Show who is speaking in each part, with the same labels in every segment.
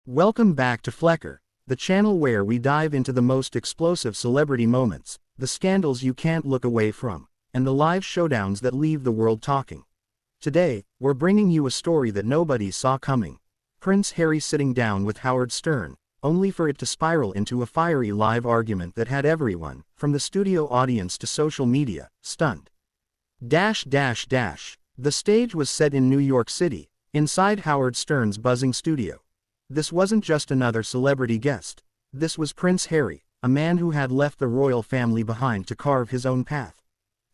Speaker 1: Welcome back to Flecker, the channel where we dive into the most explosive celebrity moments, the scandals you can't look away from, and the live showdowns that leave the world talking. Today, we're bringing you a story that nobody saw coming. Prince Harry sitting down with Howard Stern, only for it to spiral into a fiery live argument that had everyone, from the studio audience to social media, stunned. The stage was set in New York City, inside Howard Stern's buzzing studio. This wasn't just another celebrity guest. This was Prince Harry, a man who had left the royal family behind to carve his own path.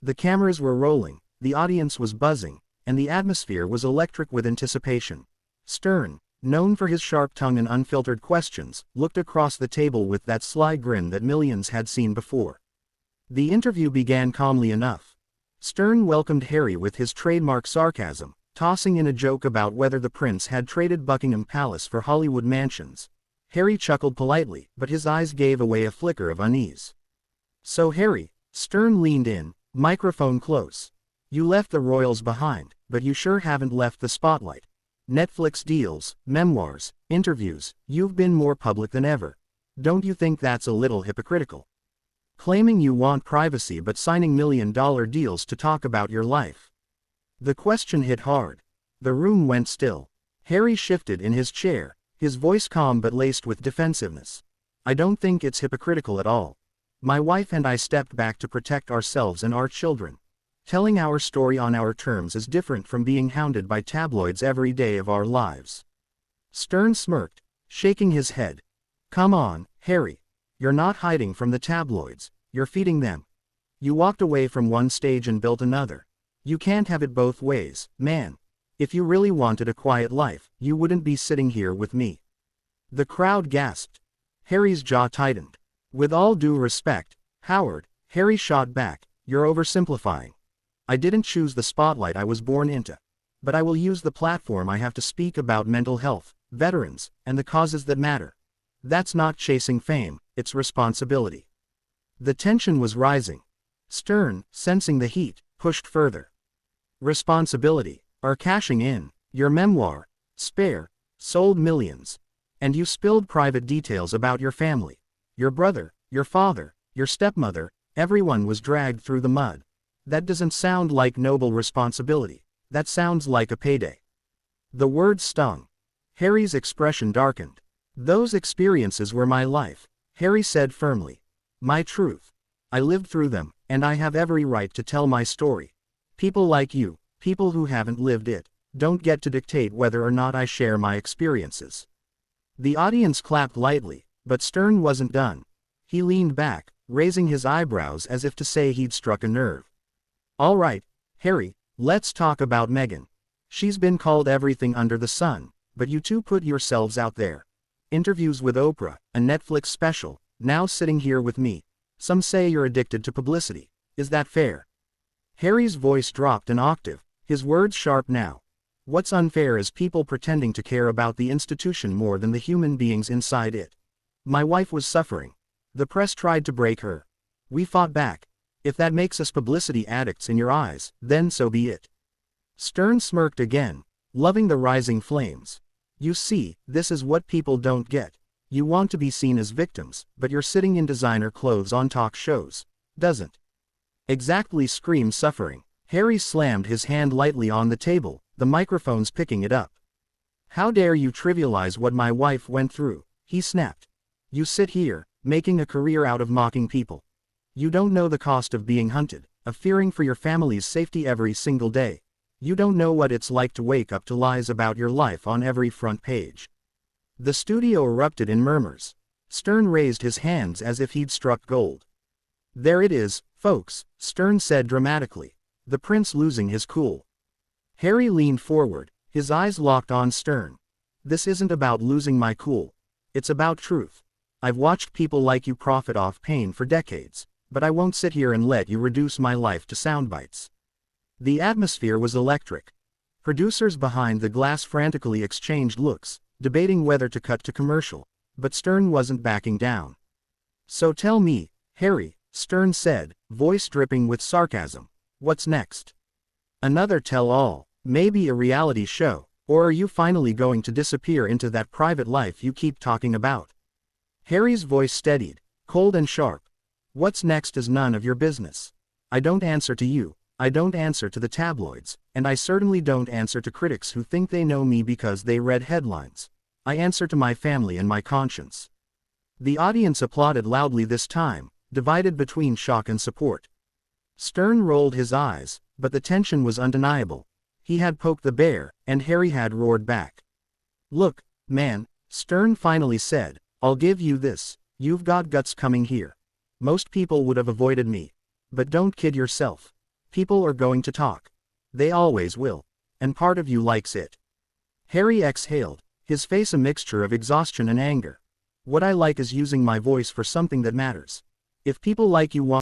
Speaker 1: The cameras were rolling, the audience was buzzing, and the atmosphere was electric with anticipation. Stern, known for his sharp tongue and unfiltered questions, looked across the table with that sly grin that millions had seen before. The interview began calmly enough. Stern welcomed Harry with his trademark sarcasm, tossing in a joke about whether the prince had traded Buckingham Palace for Hollywood mansions. Harry chuckled politely, but his eyes gave away a flicker of unease. "So Harry," Stern leaned in, microphone close. "You left the royals behind, but you sure haven't left the spotlight. Netflix deals, memoirs, interviews, you've been more public than ever. Don't you think that's a little hypocritical? Claiming you want privacy but signing million-dollar deals to talk about your life." The question hit hard. The room went still. Harry shifted in his chair, his voice calm but laced with defensiveness. "I don't think it's hypocritical at all. My wife and I stepped back to protect ourselves and our children. Telling our story on our terms is different from being hounded by tabloids every day of our lives." Stern smirked, shaking his head. "Come on, Harry. You're not hiding from the tabloids, you're feeding them. You walked away from one stage and built another. You can't have it both ways, man. If you really wanted a quiet life, you wouldn't be sitting here with me." The crowd gasped. Harry's jaw tightened. "With all due respect, Howard," Harry shot back, "you're oversimplifying. I didn't choose the spotlight I was born into. But I will use the platform I have to speak about mental health, veterans, and the causes that matter. That's not chasing fame, it's responsibility." The tension was rising. Stern, sensing the heat, pushed further. "Responsibility, or cashing in, your memoir, Spare, sold millions. And you spilled private details about your family. Your brother, your father, your stepmother, everyone was dragged through the mud. That doesn't sound like noble responsibility, that sounds like a payday." The word stung. Harry's expression darkened. "Those experiences were my life," Harry said firmly. "My truth. I lived through them, and I have every right to tell my story. People like you, people who haven't lived it, don't get to dictate whether or not I share my experiences." The audience clapped lightly, but Stern wasn't done. He leaned back, raising his eyebrows as if to say he'd struck a nerve. "All right, Harry, let's talk about Meghan. She's been called everything under the sun, but you two put yourselves out there. Interviews with Oprah, a Netflix special, now sitting here with me. Some say you're addicted to publicity. Is that fair?" Harry's voice dropped an octave, his words sharp now. "What's unfair is people pretending to care about the institution more than the human beings inside it. My wife was suffering. The press tried to break her. We fought back. If that makes us publicity addicts in your eyes, then so be it." Stern smirked again, loving the rising flames. "You see, this is what people don't get. You want to be seen as victims, but you're sitting in designer clothes on talk shows. Doesn't exactly scream suffering." Harry slammed his hand lightly on the table, the microphones picking it up. "How dare you trivialize what my wife went through," he snapped. "You sit here, making a career out of mocking people. You don't know the cost of being hunted, of fearing for your family's safety every single day. You don't know what it's like to wake up to lies about your life on every front page." The studio erupted in murmurs. Stern raised his hands as if he'd struck gold. "There it is, folks," Stern said dramatically. "The prince losing his cool." Harry leaned forward, his eyes locked on Stern. "This isn't about losing my cool. It's about truth. I've watched people like you profit off pain for decades, but I won't sit here and let you reduce my life to soundbites." The atmosphere was electric. Producers behind the glass frantically exchanged looks, debating whether to cut to commercial, but Stern wasn't backing down. "So tell me, Harry," Stern said, voice dripping with sarcasm, "what's next? Another tell-all, maybe a reality show, Or are you finally going to disappear into that private life you keep talking about? Harry's voice steadied, cold and sharp. What's next is none of your business. I don't answer to you, I don't answer to the tabloids, and I certainly don't answer to critics who think they know me because they read headlines. I answer to my family and my conscience. The audience applauded loudly this time, divided between shock and support. Stern rolled his eyes, but the tension was undeniable. He had poked the bear, and Harry had roared back. Look, man, Stern finally said, I'll give you this, you've got guts coming here. Most people would have avoided me. But don't kid yourself. People are going to talk. They always will. And part of you likes it. Harry exhaled, his face a mixture of exhaustion and anger. What I like is using my voice for something that matters. If people like you want